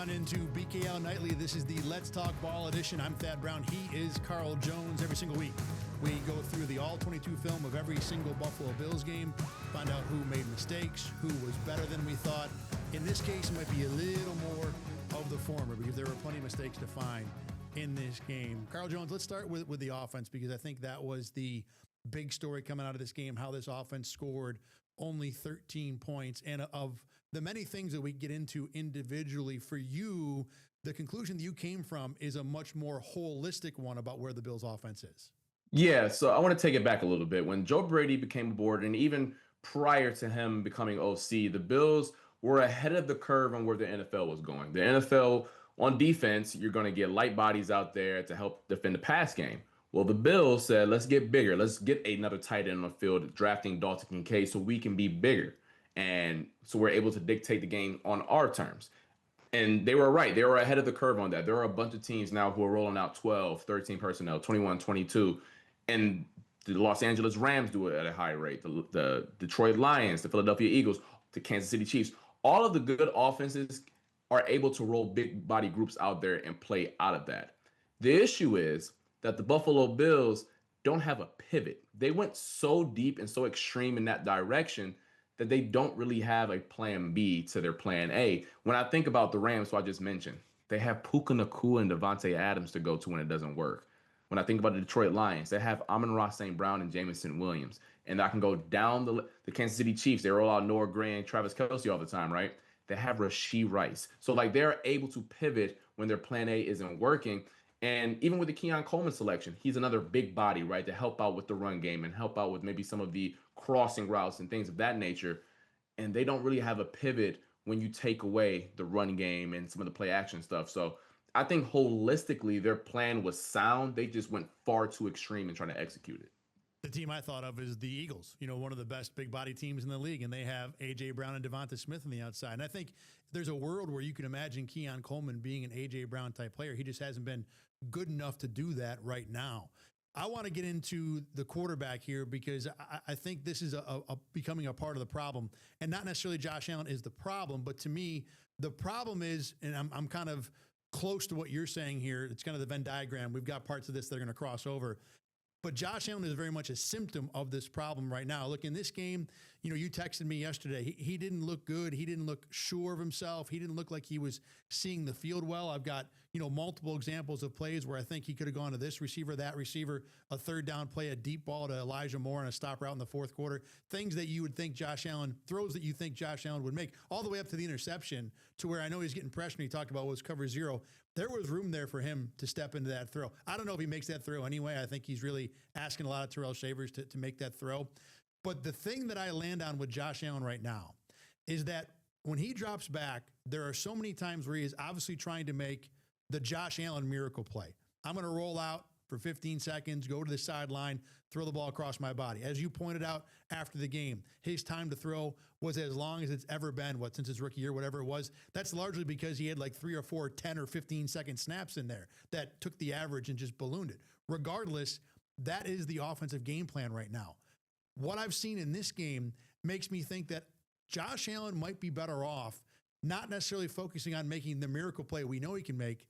on into BKL Nightly. This is the Let's Talk Ball edition. I'm Thad Brown. He is Carl Jones. Every single week, we go through the all-22 film of every single Buffalo Bills game, find out who made mistakes, who was better than we thought. In this case, it might be a little more of the former because there were plenty of mistakes to find in this game. Carl Jones, let's start with the offense because I think that was the big story coming out of this game, how this offense scored only 13 points. And of the many things that we get into individually, for you, the conclusion that you came from is a much more holistic one about where the Bills' offense is. Yeah, so I want to take it back a little bit. When Joe Brady became aboard, and even prior to him becoming OC, the Bills were ahead of the curve on where the NFL was going. The NFL, on defense, you're going to get light bodies out there to help defend the pass game. Well, the Bills said, let's get bigger. Let's get another tight end on the field, drafting Dalton Kincaid so we can be bigger. And so we're able to dictate the game on our terms. And they were right. They were ahead of the curve on that. There are a bunch of teams now who are rolling out 12, 13 personnel, 21, 22. And the Los Angeles Rams do it at a high rate. The Detroit Lions, the Philadelphia Eagles, the Kansas City Chiefs. All of the good offenses are able to roll big body groups out there and play out of that. The issue is that the Buffalo Bills don't have a pivot. They went so deep and so extreme in that direction that they don't really have a plan B to their plan A. When I think about the Rams, who I just mentioned, they have Puka Nacua and Devontae Adams to go to when it doesn't work. When I think about the Detroit Lions, they have Amon-Ra St. Brown and Jameson Williams. And I can go down the Kansas City Chiefs. They roll out Noah Gray and Travis Kelce all the time, right? They have Rashee Rice. So, they're able to pivot when their plan A isn't working. And even with the Keon Coleman selection, he's another big body, right, to help out with the run game and help out with maybe some of the crossing routes and things of that nature. And they don't really have a pivot when you take away the run game and some of the play action stuff. So I think holistically their plan was sound. They just went far too extreme in trying to execute it. The team I thought of is the Eagles, one of the best big body teams in the league, and they have A.J. Brown and Devonta Smith on the outside. And I think there's a world where you can imagine Keon Coleman being an A.J. Brown type player. He just hasn't been good enough to do that right now. I want to get into the quarterback here because I think this is a becoming a part of the problem, and not necessarily Josh Allen is the problem, but to me, the problem is, and I'm kind of close to what you're saying here. It's kind of the Venn diagram. We've got parts of this that are going to cross over. But Josh Allen is very much a symptom of this problem right now. Look, in this game, you texted me yesterday. He didn't look good. He didn't look sure of himself. He didn't look like he was seeing the field well. I've got, multiple examples of plays where I think he could have gone to this receiver, that receiver, a third down play, a deep ball to Elijah Moore and a stop route in the fourth quarter. Things that you would think Josh Allen, throws that you think Josh Allen would make, all the way up to the interception to where I know he's getting pressure. He talked about was cover zero. There was room there for him to step into that throw. I don't know if he makes that throw anyway. I think he's really asking a lot of Terrell Shavers to make that throw. But the thing that I land on with Josh Allen right now is that when he drops back, there are so many times where he is obviously trying to make the Josh Allen miracle play. I'm going to roll out for 15 seconds, go to the sideline, throw the ball across my body. As you pointed out after the game, his time to throw was as long as it's ever been, since his rookie year, whatever it was. That's largely because he had 3 or 4, 10 or 15 second snaps in there that took the average and just ballooned it. Regardless, that is the offensive game plan right now. What I've seen in this game makes me think that Josh Allen might be better off not necessarily focusing on making the miracle play we know he can make,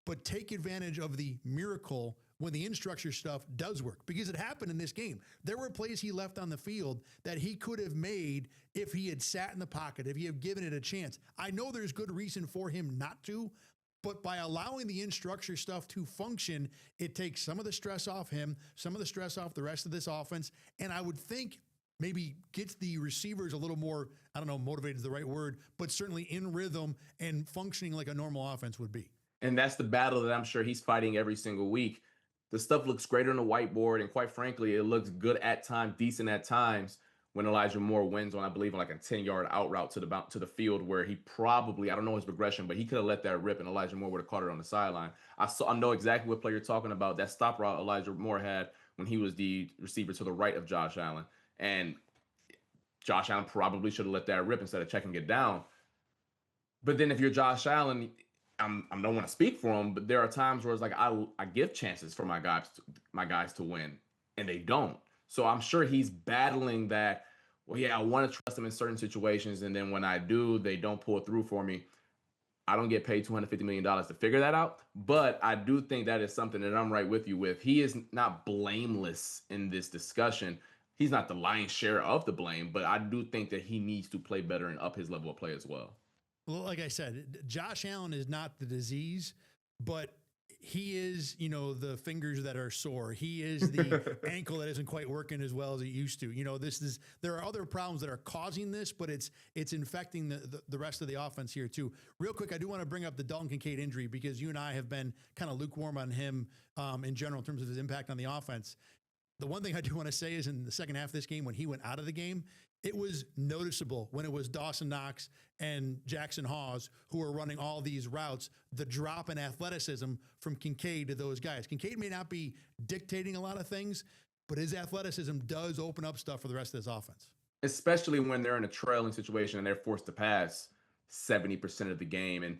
but take advantage of the miracle when the in-structure stuff does work, because it happened in this game. There were plays he left on the field that he could have made if he had sat in the pocket, if he had given it a chance. I know there's good reason for him not to, but by allowing the in-structure stuff to function, it takes some of the stress off him, some of the stress off the rest of this offense, and I would think maybe gets the receivers a little more, I don't know, motivated is the right word, but certainly in rhythm and functioning like a normal offense would be. And that's the battle that I'm sure he's fighting every single week. The stuff looks great on the whiteboard, and quite frankly, it looks good at times, decent at times, when Elijah Moore wins on, I believe, on a 10-yard out route to the field where he probably, I don't know his progression, but he could have let that rip and Elijah Moore would have caught it on the sideline. I know exactly what play you're talking about. That stop route Elijah Moore had when he was the receiver to the right of Josh Allen. And Josh Allen probably should have let that rip instead of checking it down. But then if you're Josh Allen, I don't want to speak for him, but there are times where it's I give chances for my guys to win, and they don't. So I'm sure he's battling that. Well, yeah, I want to trust them in certain situations, and then when I do, they don't pull through for me. I don't get paid $250 million to figure that out. But I do think that is something that I'm right with you with. He is not blameless in this discussion. He's not the lion's share of the blame, but I do think that he needs to play better and up his level of play as well. Well, like I said, Josh Allen is not the disease, but he is, the fingers that are sore. He is the ankle that isn't quite working as well as it used to. There are other problems that are causing this, but it's infecting the rest of the offense here too. Real quick, I do want to bring up the Dalton Kincaid injury because you and I have been kind of lukewarm on him in general in terms of his impact on the offense. The one thing I do want to say is in the second half of this game, when he went out of the game, it was noticeable when it was Dawson Knox and Jackson Hawes who were running all these routes, the drop in athleticism from Kincaid to those guys. Kincaid may not be dictating a lot of things, but his athleticism does open up stuff for the rest of this offense. Especially when they're in a trailing situation and they're forced to pass 70% of the game. And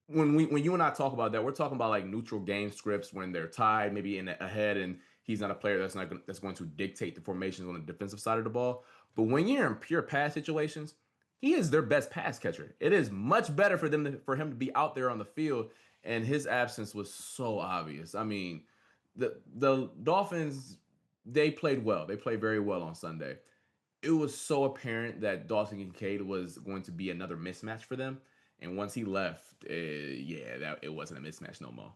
when you and I talk about that, we're talking about like neutral game scripts when they're tied, maybe in ahead, and he's not a player that's going to dictate the formations on the defensive side of the ball. But when you're in pure pass situations, he is their best pass catcher. It is much better for him to be out there on the field, and his absence was so obvious. I mean, the Dolphins, they played well. They played very well on Sunday. It was so apparent that Dawson Kincaid was going to be another mismatch for them. And once he left, it wasn't a mismatch no more.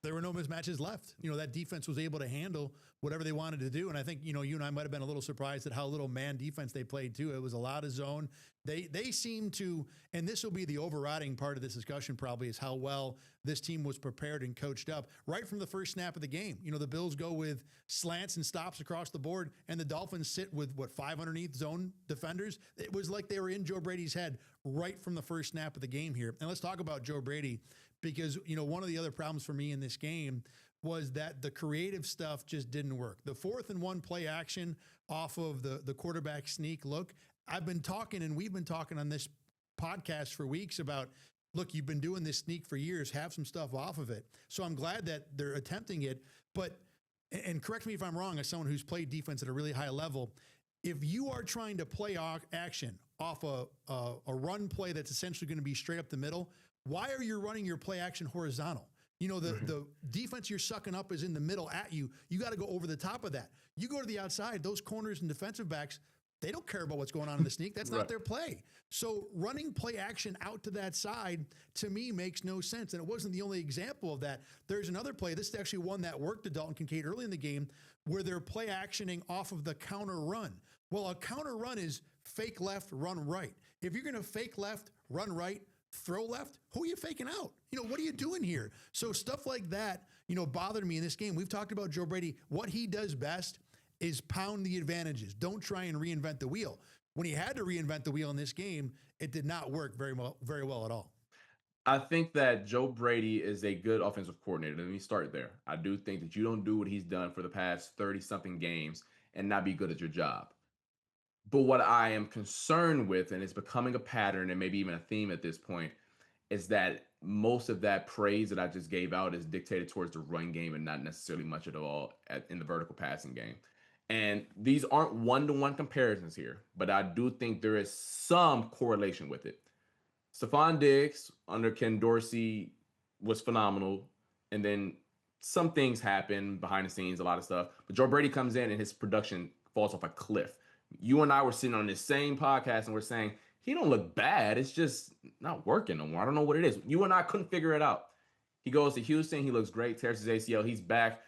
There were no mismatches left. That defense was able to handle whatever they wanted to do. And I think, you and I might have been a little surprised at how little man defense they played too. It was a lot of zone. They seem to, and this will be the overriding part of this discussion probably, is how well this team was prepared and coached up right from the first snap of the game. The Bills go with slants and stops across the board, and the Dolphins sit with 5 underneath zone defenders. It was like they were in Joe Brady's head right from the first snap of the game here. And let's talk about Joe Brady, because, one of the other problems for me in this game was that the creative stuff just didn't work. The 4th and 1 play action off of the quarterback sneak look. I've been talking, and we've been talking on this podcast for weeks about, look, you've been doing this sneak for years, have some stuff off of it. So I'm glad that they're attempting it. But, and correct me if I'm wrong, as someone who's played defense at a really high level, if you are trying to play action off a run play that's essentially going to be straight up the middle, why are you running your play action horizontal? The defense you're sucking up is in the middle at you. You got to go over the top of that. You go to the outside, those corners and defensive backs, they don't care about what's going on in the sneak. That's not their play. So running play action out to that side, to me, makes no sense. And it wasn't the only example of that. There's another play. This is actually one that worked to Dalton Kincaid early in the game, where they're play actioning off of the counter run. Well, a counter run is fake left, run right. If you're going to fake left, run right, throw left, who are you faking out? What are you doing here? So stuff like that, bothered me in this game. We've talked about Joe Brady. What he does best is pound the advantages. Don't try and reinvent the wheel. When he had to reinvent the wheel in this game, it did not work very well at all. I think that Joe Brady is a good offensive coordinator. Let me start there. I do think that you don't do what he's done for the past 30-something games and not be good at your job. But what I am concerned with, and it's becoming a pattern and maybe even a theme at this point, is that most of that praise that I just gave out is dictated towards the run game and not necessarily much at all in the vertical passing game. And these aren't one-to-one comparisons here, but I do think there is some correlation with it. Stephon Diggs under Ken Dorsey was phenomenal. And then some things happen behind the scenes, a lot of stuff. But Joe Brady comes in and his production falls off a cliff. You and I were sitting on this same podcast and we're saying, he don't look bad. It's just not working no more. I don't know what it is. You and I couldn't figure it out. He goes to Houston. He looks great. Tears his ACL. He's back.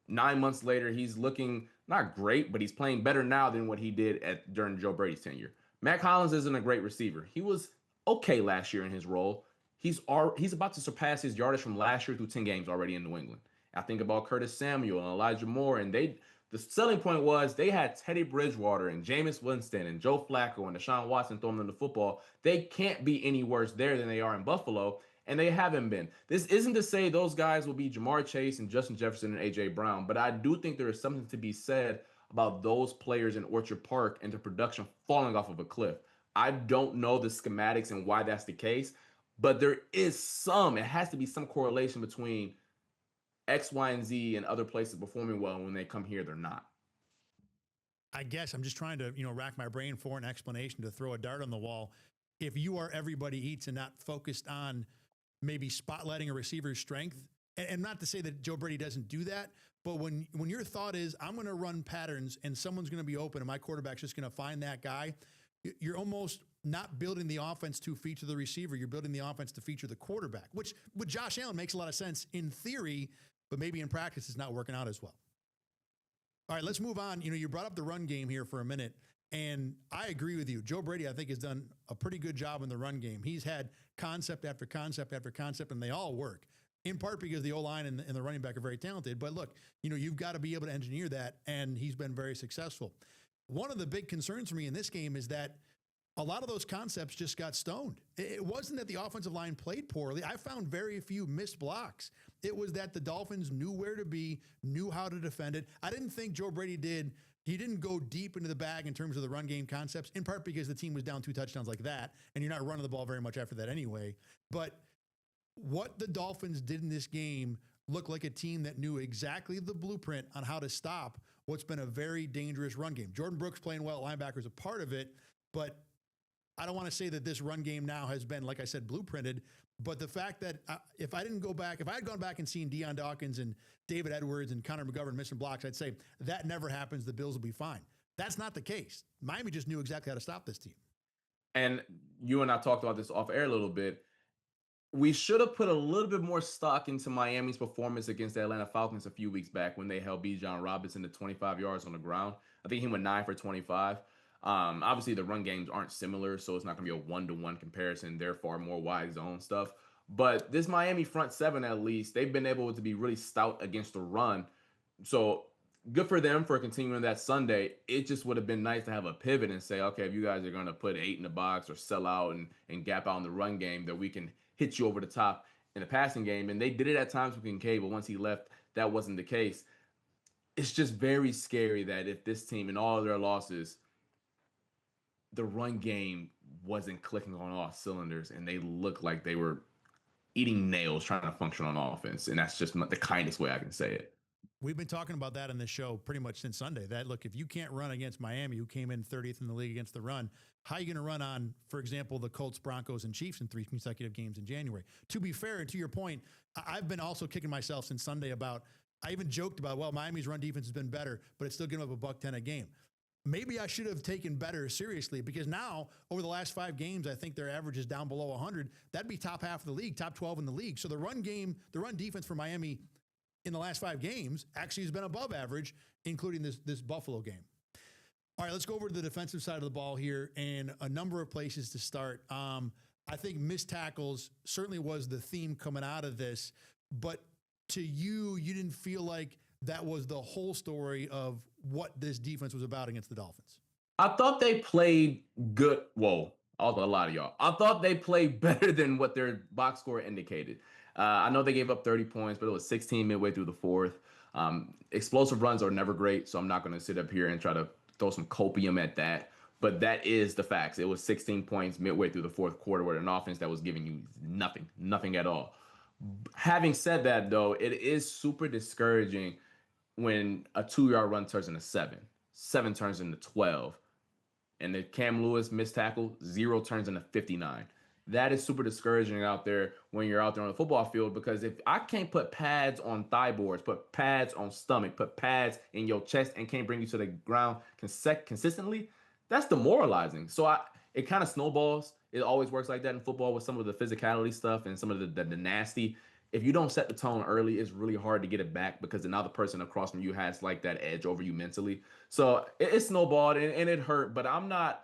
9 months later, he's looking not great, but he's playing better now than what he did during Joe Brady's tenure. Matt Collins isn't a great receiver. He was okay last year in his role. He's about to surpass his yardage from last year through 10 games already in New England. I think about Curtis Samuel and Elijah Moore, and the selling point was they had Teddy Bridgewater and Jameis Winston and Joe Flacco and Deshaun Watson throwing them the football. They can't be any worse there than they are in Buffalo, and they haven't been. This isn't to say those guys will be Jamar Chase and Justin Jefferson and A.J. Brown, but I do think there is something to be said about those players in Orchard Park and their production falling off of a cliff. I don't know the schematics and why that's the case, but there is it has to be some correlation between X, Y, and Z and other places performing well, and when they come here, they're not. I guess I'm just trying to, rack my brain for an explanation to throw a dart on the wall. If you are everybody eats and not focused on maybe spotlighting a receiver's strength. And not to say that Joe Brady doesn't do that, but when your thought is, I'm going to run patterns and someone's going to be open and my quarterback's just going to find that guy, you're almost not building the offense to feature the receiver. You're building the offense to feature the quarterback, which with Josh Allen makes a lot of sense in theory, but maybe in practice it's not working out as well. All right, let's move on. You brought up the run game here for a minute, and I agree with you. Joe Brady, I think, has done a pretty good job in the run game. He's had concept after concept after concept, and they all work, in part because the O-line and the running back are very talented. But look, you've got to be able to engineer that, and he's been very successful. One of the big concerns for me in this game is that a lot of those concepts just got stoned. It wasn't that the offensive line played poorly. I found very few missed blocks. It was that the Dolphins knew where to be, knew how to defend it. I didn't think Joe Brady he didn't go deep into the bag in terms of the run game concepts, in part because the team was down 2 touchdowns like that, and you're not running the ball very much after that anyway. But what the Dolphins did in this game looked like a team that knew exactly the blueprint on how to stop what's been a very dangerous run game. Jordan Brooks playing well at linebacker is a part of it, but I don't want to say that this run game now has been, like I said, blueprinted, but the fact that if I had gone back and seen Deion Dawkins and David Edwards and Connor McGovern missing blocks, I'd say that never happens. The Bills will be fine. That's not the case. Miami just knew exactly how to stop this team. And you and I talked about this off air a little bit. We should have put a little bit more stock into Miami's performance against the Atlanta Falcons a few weeks back when they held Bijan Robinson to 25 yards on the ground. I think he went 9 for 25. Obviously, the run games aren't similar, so it's not going to be a one-to-one comparison. They're far more wide zone stuff. But this Miami front seven, at least, they've been able to be really stout against the run. So good for them for continuing that Sunday. It just would have been nice to have a pivot and say, okay, if you guys are going to put 8 in the box or sell out and gap out in the run game, that we can hit you over the top in the passing game. And they did it at times with Kincaid, but once he left, that wasn't the case. It's just very scary that if this team, in all of their losses, the run game wasn't clicking on all cylinders and they looked like they were eating nails trying to function on offense. And that's just the kindest way I can say it. We've been talking about that in this show pretty much since Sunday, that look, if you can't run against Miami, who came in 30th in the league against the run, how are you going to run on, for example, the Colts, Broncos, and Chiefs in 3 consecutive games in January? To be fair, and to your point, I've been also kicking myself since Sunday I even joked about, well, Miami's run defense has been better, but it's still giving up $110 a game. Maybe I should have taken better seriously, because now over the last 5 games, I think their average is down below 100. That'd be top half of the league, top 12 in the league. So the run defense for Miami in the last 5 games actually has been above average, including this Buffalo game. All right, let's go over to the defensive side of the ball here, and a number of places to start. I think missed tackles certainly was the theme coming out of this, but to you didn't feel like that was the whole story of what this defense was about against the Dolphins. I thought they played good. Whoa, a lot of y'all. I thought they played better than what their box score indicated. I know they gave up 30 points, but it was 16 midway through the fourth. Explosive runs are never great, so I'm not going to sit up here and try to throw some copium at that. But that is the facts. It was 16 points midway through the fourth quarter with an offense that was giving you nothing at all. Having said that, though, it is super discouraging when a 2-yard run turns into 7 turns into 12, and the Cam Lewis missed tackle, 0 turns into 59. That is super discouraging out there when you're out there on the football field, because if I can't put pads on thigh boards, put pads on stomach, put pads in your chest, and can't bring you to the ground consistently, that's demoralizing. So it kind of snowballs. It always works like that in football with some of the physicality stuff and some of the nasty. If you don't set the tone early, it's really hard to get it back, because another person across from you has like that edge over you mentally. So it snowballed and it hurt, but I'm not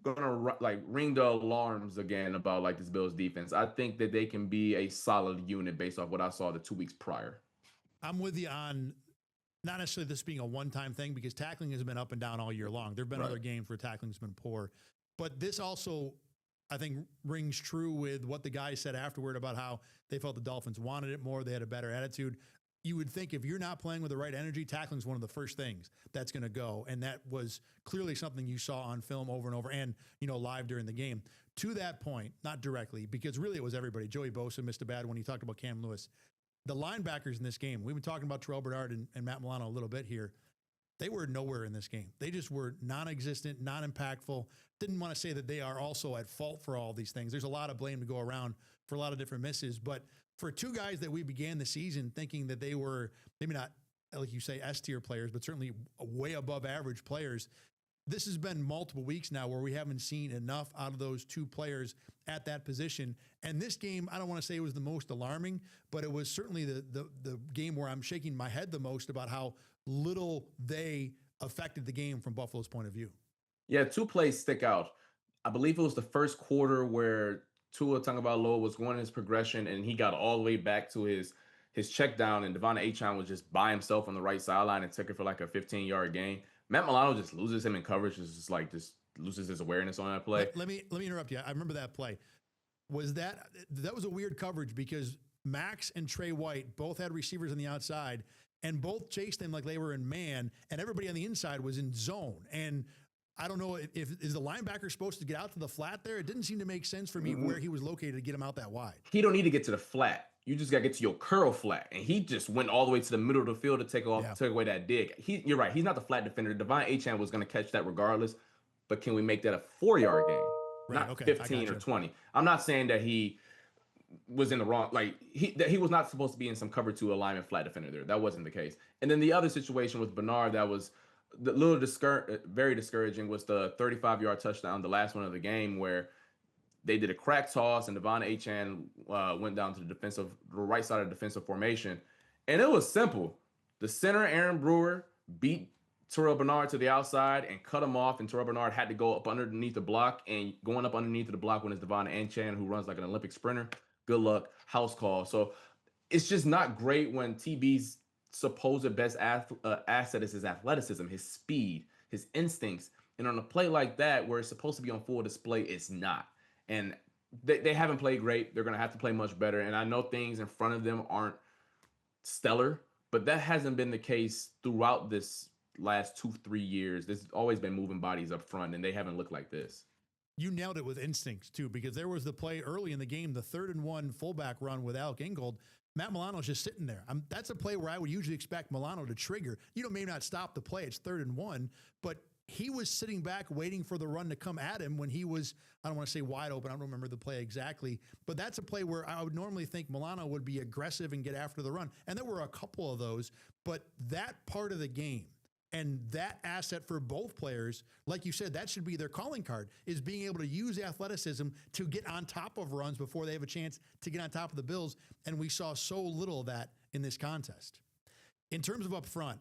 gonna ring the alarms again about like this Bills defense. I think that they can be a solid unit based off what I saw the 2 weeks prior. I'm with you on not necessarily this being a one-time thing, because tackling has been up and down all year long. There have been other games where tackling's been poor, but this also, I think, rings true with what the guys said afterward about how they felt the Dolphins wanted it more. They had a better attitude. You would think if you're not playing with the right energy, tackling is one of the first things that's going to go. And that was clearly something you saw on film over and over and, live during the game. To that point, not directly, because really it was everybody. Joey Bosa missed a bad one. He talked about Cam Lewis. The linebackers in this game, we've been talking about Terrell Bernard and Matt Milano a little bit here. They were nowhere in this game. They just were non-existent, non-impactful. Didn't want to say that they are also at fault for all these things. There's a lot of blame to go around for a lot of different misses. But for two guys that we began the season thinking that they were maybe not, like you say, S-tier players, but certainly way above average players, this has been multiple weeks now where we haven't seen enough out of those two players at that position. And this game, I don't want to say it was the most alarming, but it was certainly the game where I'm shaking my head the most about how little they affected the game from Buffalo's point of view. Yeah, two plays stick out. I believe it was the first quarter where Tua Tagovailoa was going his progression and he got all the way back to his check down, and Devon Achane was just by himself on the right sideline and took it for like a 15-yard gain. Matt Milano just loses him in coverage, just loses his awareness on that play. Let me interrupt you. I remember that play. That was a weird coverage because Max and Trey White both had receivers on the outside and both chased them like they were in man, and everybody on the inside was in zone. And I don't know if is the linebacker supposed to get out to the flat there? It didn't seem to make sense for me where he was located to get him out that wide. He don't need to get to the flat. You just got to get to your curl flat. And he just went all the way to the middle of the field to take away that dig. You're right. He's not the flat defender. Devon Achane was going to catch that regardless. But can we make that a 4-yard gain? Right, not 15 or 20. I'm not saying that he was in the wrong, like he was not supposed to be in some cover 2 alignment flat defender there. That wasn't the case. And then the other situation with Bernard that was very discouraging was the 35-yard touchdown, the last one of the game, where they did a crack toss and Devon Achane went down to the right side of the defensive formation. And it was simple. The center, Aaron Brewer, beat Terrell Bernard to the outside and cut him off, and Terrell Bernard had to go up underneath the block, and going up underneath the block when it's Devon Achane, who runs like an Olympic sprinter, good luck, house call. So it's just not great when TB's supposed best asset is his athleticism, his speed, his instincts. And on a play like that, where it's supposed to be on full display, it's not. And they haven't played great. They're going to have to play much better. And I know things in front of them aren't stellar, but that hasn't been the case throughout this last 2-3 years. There's always been moving bodies up front, and they haven't looked like this. You nailed it with instincts, too, because there was the play early in the game, the 3rd-and-1 fullback run with Alec Ingold. Matt Milano's just sitting there. That's a play where I would usually expect Milano to trigger. May not stop the play. It's 3rd-and-1, but he was sitting back waiting for the run to come at him when he was, I don't want to say wide open. I don't remember the play exactly, but that's a play where I would normally think Milano would be aggressive and get after the run. And there were a couple of those, but that part of the game and that asset for both players, like you said, that should be their calling card, is being able to use athleticism to get on top of runs before they have a chance to get on top of the Bills. And we saw so little of that in this contest. In terms of up front,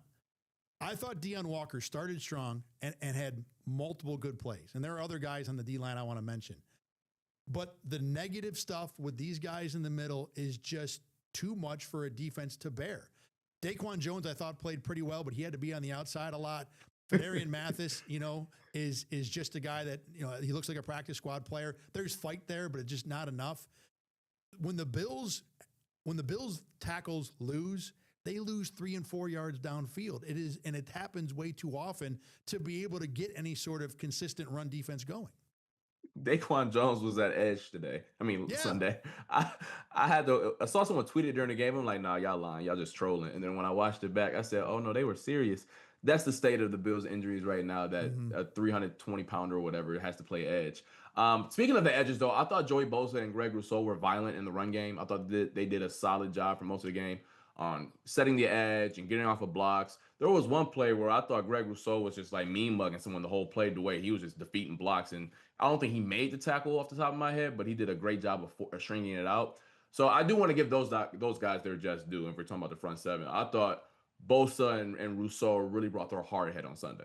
I thought Deion Walker started strong and had multiple good plays. And there are other guys on the D-line I want to mention. But the negative stuff with these guys in the middle is just too much for a defense to bear. Daquan Jones, I thought, played pretty well, but he had to be on the outside a lot. Fedarian Mathis, is just a guy that, he looks like a practice squad player. There's fight there, but it's just not enough. When the Bills tackles lose, they lose 3 and 4 yards downfield. It happens way too often to be able to get any sort of consistent run defense going. Daquan Jones was at edge today. Sunday. I saw someone tweet it during the game. I'm like, nah, y'all lying. Y'all just trolling. And then when I watched it back, I said, oh no, they were serious. That's the state of the Bills' injuries right now, that a 320-pounder or whatever has to play edge. Speaking of the edges, though, I thought Joey Bosa and Greg Rousseau were violent in the run game. I thought they did a solid job for most of the game on setting the edge and getting off of blocks. There was one play where I thought Greg Rousseau was just like mean mugging someone the whole play, the way he was just defeating blocks. And I don't think he made the tackle off the top of my head, but he did a great job of stringing it out. So I do want to give those guys their just due. And if we're talking about the front seven, I thought Bosa and Rousseau really brought their hard head on Sunday.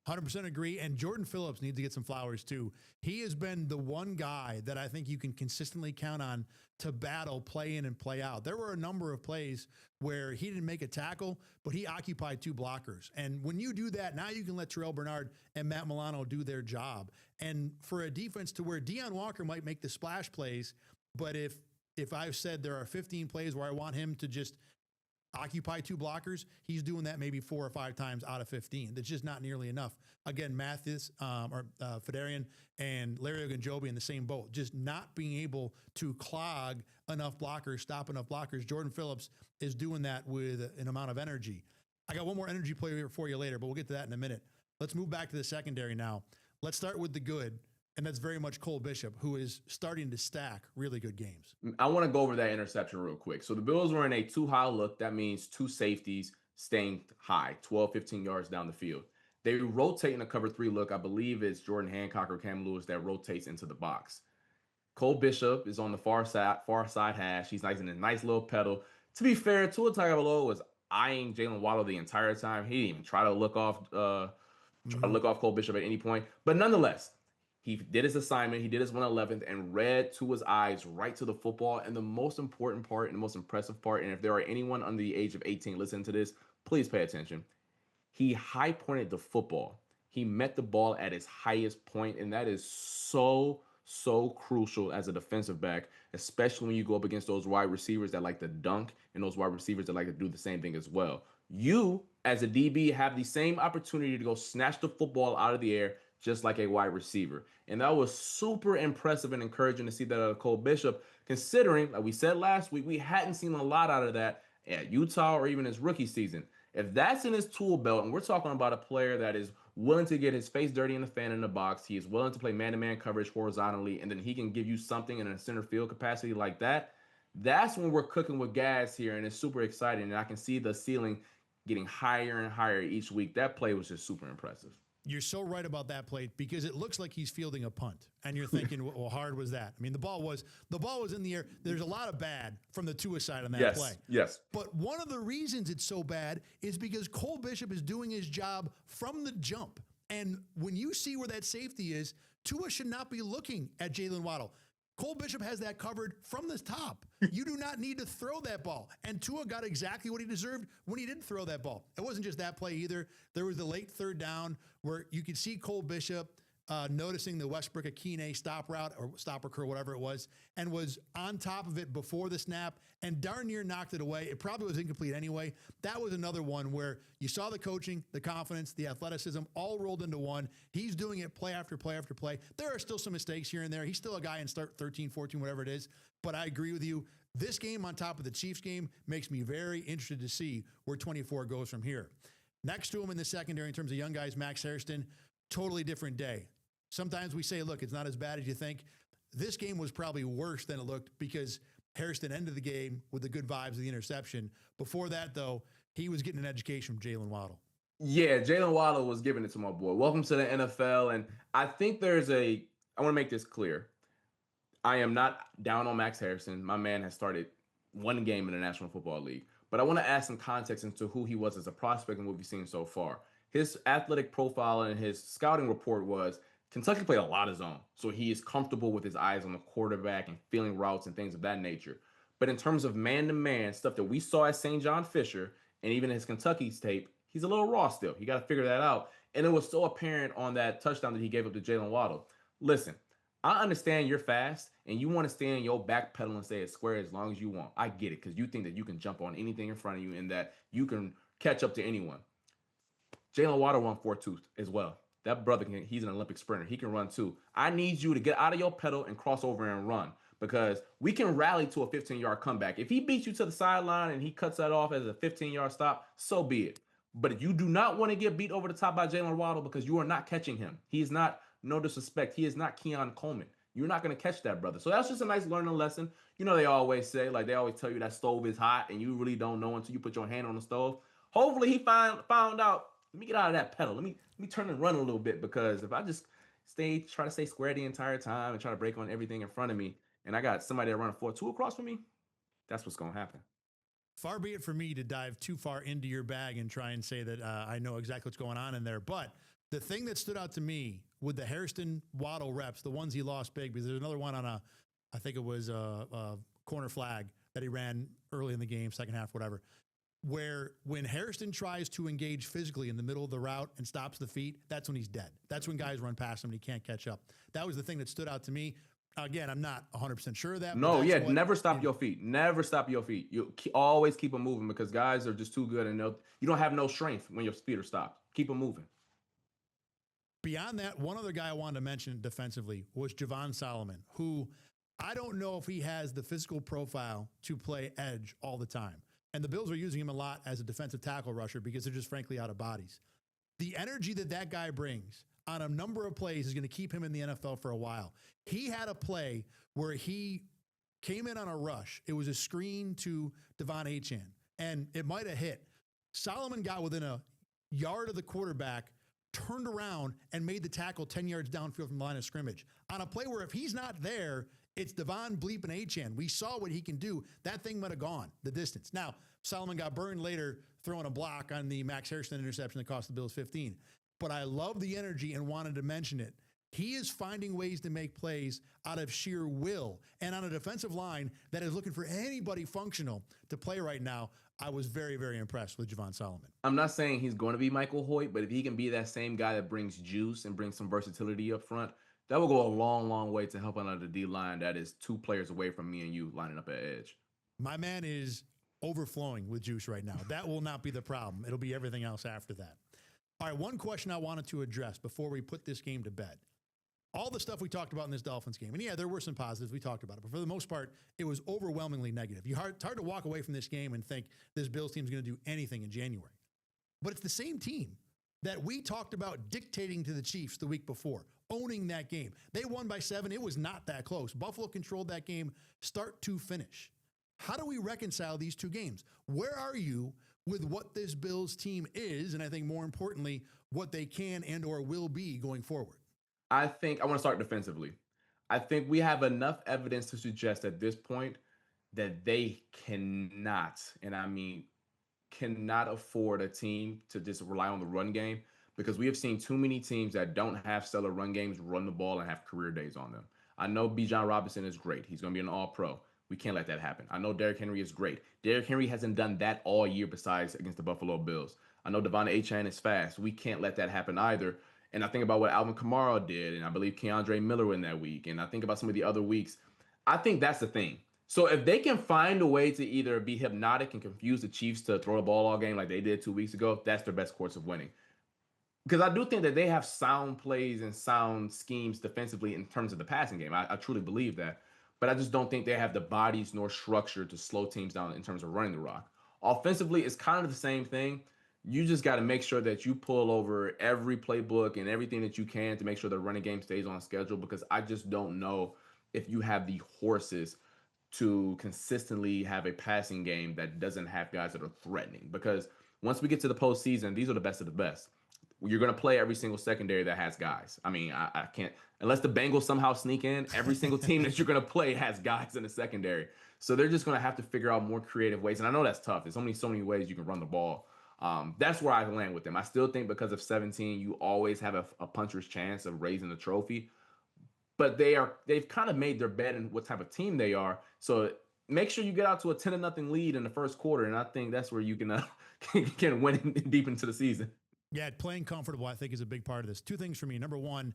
100% agree. And Jordan Phillips needs to get some flowers too. He has been the one guy that I think you can consistently count on to battle play in and play out. There were a number of plays where he didn't make a tackle, but he occupied 2 blockers. And when you do that, now you can let Terrell Bernard and Matt Milano do their job. And for a defense to where Deion Walker might make the splash plays, but if I've said there are 15 plays where I want him to just occupy 2 blockers, he's doing that maybe 4 or 5 times out of 15. That's just not nearly enough. Again, Mathis Fedarian and Larry Ogunjobi in the same boat, just not being able to clog enough blockers, stop enough blockers. Jordan Phillips is doing that with an amount of energy. I got one more energy play for you later, but we'll get to that in a minute. Let's move back to the secondary now. Let's start with the good, and that's very much Cole Bishop, who is starting to stack really good games. I want to go over that interception real quick. So the Bills were in a too high look. That means two safeties staying high, 12, 15 yards down the field. They rotate in a cover 3 look. I believe it's Jordan Hancock or Cam Lewis that rotates into the box. Cole Bishop is on the far side hash. He's nice in a nice little pedal. To be fair, Tua Tagovailoa was eyeing Jalen Waddle the entire time. He didn't even try to look off Cole Bishop at any point. But nonetheless, he did his assignment. He did his 111th and read Tua's eyes right to the football. And the most important part and the most impressive part, and if there are anyone under the age of 18 listening to this, please pay attention. He high pointed the football. He met the ball at its highest point, and that is so crucial as a defensive back, especially when you go up against those wide receivers that like to dunk and those wide receivers that like to do the same thing as well. You, as a DB, have the same opportunity to go snatch the football out of the air just like a wide receiver. And that was super impressive and encouraging to see that out of Cole Bishop, considering, like we said last week, we hadn't seen a lot out of that at Utah or even his rookie season. If that's in his tool belt, and we're talking about a player that is willing to get his face dirty in the fan in the box, he is willing to play man-to-man coverage horizontally, and then he can give you something in a center field capacity like that, that's when we're cooking with gas here, and it's super exciting, and I can see the ceiling getting higher and higher each week. That play was just super impressive. You're so right about that play because it looks like he's fielding a punt, and you're thinking, well, hard was that? I mean, the ball was in the air. There's a lot of bad from the Tua side on that play. Yes. But one of the reasons it's so bad is because Cole Bishop is doing his job from the jump. And when you see where that safety is, Tua should not be looking at Jalen Waddle. Cole Bishop has that covered from the top. You do not need to throw that ball. And Tua got exactly what he deserved when he didn't throw that ball. It wasn't just that play either. There was the late third down where you could see Cole Bishop noticing the Westbrook-Akine stop route or stop occur, whatever it was, and was on top of it before the snap and darn near knocked it away. It probably was incomplete anyway. That was another one where you saw the coaching, the confidence, the athleticism all rolled into one. He's doing it play after play after play. There are still some mistakes here and there. He's still a guy in start 13, 14, whatever it is. But I agree with you. This game on top of the Chiefs game makes me very interested to see where 24 goes from here. Next to him in the secondary in terms of young guys, Max Hairston, totally different day. Sometimes we say, look, it's not as bad as you think. This game was probably worse than it looked because Hairston ended the game with the good vibes of the interception. Before that, though, he was getting an education from Jalen Waddle. Yeah, Jalen Waddle was giving it to my boy. Welcome to the NFL. And I think I want to make this clear. I am not down on Max Hairston. My man has started one game in the National Football League. But I want to add some context into who he was as a prospect and what we've seen so far. His athletic profile and his scouting report was Kentucky played a lot of zone. So he is comfortable with his eyes on the quarterback and feeling routes and things of that nature. But in terms of man-to-man stuff that we saw at St. John Fisher and even his Kentucky's tape, he's a little raw still. You got to figure that out. And it was so apparent on that touchdown that he gave up to Jalen Waddle. Listen, I understand you're fast and you want to stay in your back pedal and stay as square as long as you want. I get it because you think that you can jump on anything in front of you and that you can catch up to anyone. Jalen Waddle run 4.2 as well. That brother, he's an Olympic sprinter. He can run too. I need you to get out of your pedal and cross over and run because we can rally to a 15-yard comeback. If he beats you to the sideline and he cuts that off as a 15-yard stop, so be it. But you do not want to get beat over the top by Jalen Waddle because you are not catching him. He is not, no disrespect, he is not Keon Coleman. You're not going to catch that, brother. So that's just a nice learning lesson. You know, they always say, like they always tell you that stove is hot and you really don't know until you put your hand on the stove. Hopefully he found out, let me get out of that pedal. Let me turn and run a little bit because if I just try to stay square the entire time and try to break on everything in front of me and I got somebody that run a 4.2 across from me, that's what's going to happen. Far be it for me to dive too far into your bag and try and say that I know exactly what's going on in there. But the thing that stood out to me with the Hairston Waddle reps, the ones he lost big, because there's another one on I think it was a corner flag that he ran early in the game, second half, whatever, where when Hairston tries to engage physically in the middle of the route and stops the feet, that's when he's dead. That's when guys run past him and he can't catch up. That was the thing that stood out to me. Again, I'm not 100% sure of that. No, never stop your feet. Never stop your feet. You always keep them moving because guys are just too good and you don't have no strength when your feet are stopped. Keep them moving. Beyond that, one other guy I wanted to mention defensively was Javon Solomon, who I don't know if he has the physical profile to play edge all the time. And the Bills are using him a lot as a defensive tackle rusher because they're just frankly out of bodies. The energy that guy brings on a number of plays is going to keep him in the NFL for a while. He had a play where he came in on a rush. It was a screen to Devon Achane, and it might have hit. Solomon got within a yard of the quarterback, turned around, and made the tackle 10 yards downfield from the line of scrimmage. On a play where if he's not there, it's Devon bleeping Achane. We saw what he can do. That thing might have gone the distance. Now, Solomon got burned later throwing a block on the Max Hairston interception that cost the Bills 15. But I love the energy and wanted to mention it. He is finding ways to make plays out of sheer will. And on a defensive line that is looking for anybody functional to play right now, I was very, very impressed with Javon Solomon. I'm not saying he's going to be Michael Hoyt, but if he can be that same guy that brings juice and brings some versatility up front, that will go a long, long way to helping out the D-line that is 2 players away from me and you lining up at edge. My man is overflowing with juice right now. That will not be the problem. It'll be everything else after that. All right, one question I wanted to address before we put this game to bed. All the stuff we talked about in this Dolphins game, and yeah, there were some positives. We talked about it, but for the most part, it was overwhelmingly negative. It's hard to walk away from this game and think this Bills team is going to do anything in January. But it's the same team that we talked about dictating to the Chiefs the week before, owning that game. They won by 7. It was not that close. Buffalo controlled that game start to finish. How do we reconcile these 2 games? Where are you with what this Bills team is, and I think more importantly, what they can and or will be going forward? I think I want to start defensively. I think we have enough evidence to suggest at this point that they cannot, and I mean cannot afford a team to just rely on the run game, because we have seen too many teams that don't have stellar run games run the ball and have career days on them. I know Bijan Robinson is great. He's going to be an all-pro. We can't let that happen. I know Derrick Henry is great. Derrick Henry hasn't done that all year besides against the Buffalo Bills. I know Devon Achane is fast. We can't let that happen either. And I think about what Alvin Kamara did, and I believe Keandre Miller in that week, and I think about some of the other weeks. I think that's the thing. So if they can find a way to either be hypnotic and confuse the Chiefs to throw the ball all game like they did 2 weeks ago, that's their best course of winning. Because I do think that they have sound plays and sound schemes defensively in terms of the passing game. I truly believe that. But I just don't think they have the bodies nor structure to slow teams down in terms of running the rock. Offensively, it's kind of the same thing. You just got to make sure that you pull over every playbook and everything that you can to make sure the running game stays on schedule, because I just don't know if you have the horses to consistently have a passing game that doesn't have guys that are threatening. Because once we get to the postseason, these are the best of the best. You're going to play every single secondary that has guys. I mean, I can't, unless the Bengals somehow sneak in, every single team that you're going to play has guys in the secondary. So they're just going to have to figure out more creative ways. And I know that's tough. There's only so many ways you can run the ball. That's where I land with them. I still think because of 17, you always have a puncher's chance of raising the trophy. But they've kind of made their bet in what type of team they are. So make sure you get out to a 10-0 lead in the first quarter. And I think that's where you can win deep into the season. Yeah, playing comfortable, I think, is a big part of this. 2 things for me. Number one,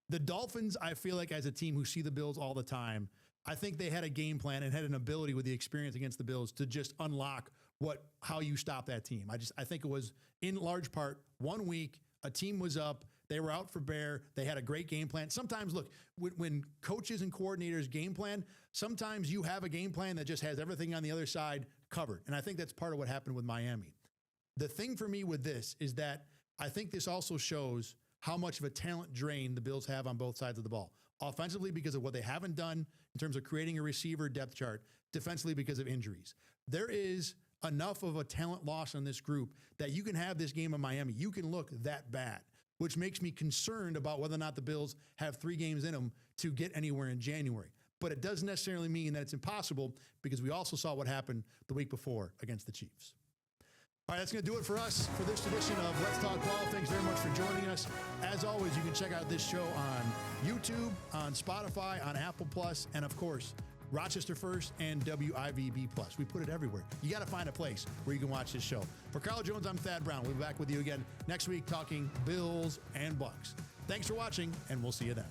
the Dolphins, I feel like as a team who see the Bills all the time, I think they had a game plan and had an ability with the experience against the Bills to just unlock how you stop that team. I think it was in large part 1 week, a team was up, they were out for bear, they had a great game plan. Sometimes, look, when coaches and coordinators game plan, sometimes you have a game plan that just has everything on the other side covered. And I think that's part of what happened with Miami. The thing for me with this is that I think this also shows how much of a talent drain the Bills have on both sides of the ball. Offensively, because of what they haven't done in terms of creating a receiver depth chart. Defensively, because of injuries. There is enough of a talent loss on this group that you can have this game in Miami. You can look that bad, which makes me concerned about whether or not the Bills have 3 games in them to get anywhere in January. But it doesn't necessarily mean that it's impossible, because we also saw what happened the week before against the Chiefs. All right, that's going to do it for us for this edition of Let's Talk Ball. Thanks very much for joining us. As always, you can check out this show on YouTube, on Spotify, on Apple Plus, and of course, Rochester First and WIVB Plus. We put it everywhere. You got to find a place where you can watch this show. For Carl Jones, I'm Thad Brown. We'll be back with you again next week talking Bills and Bucks. Thanks for watching, and we'll see you then.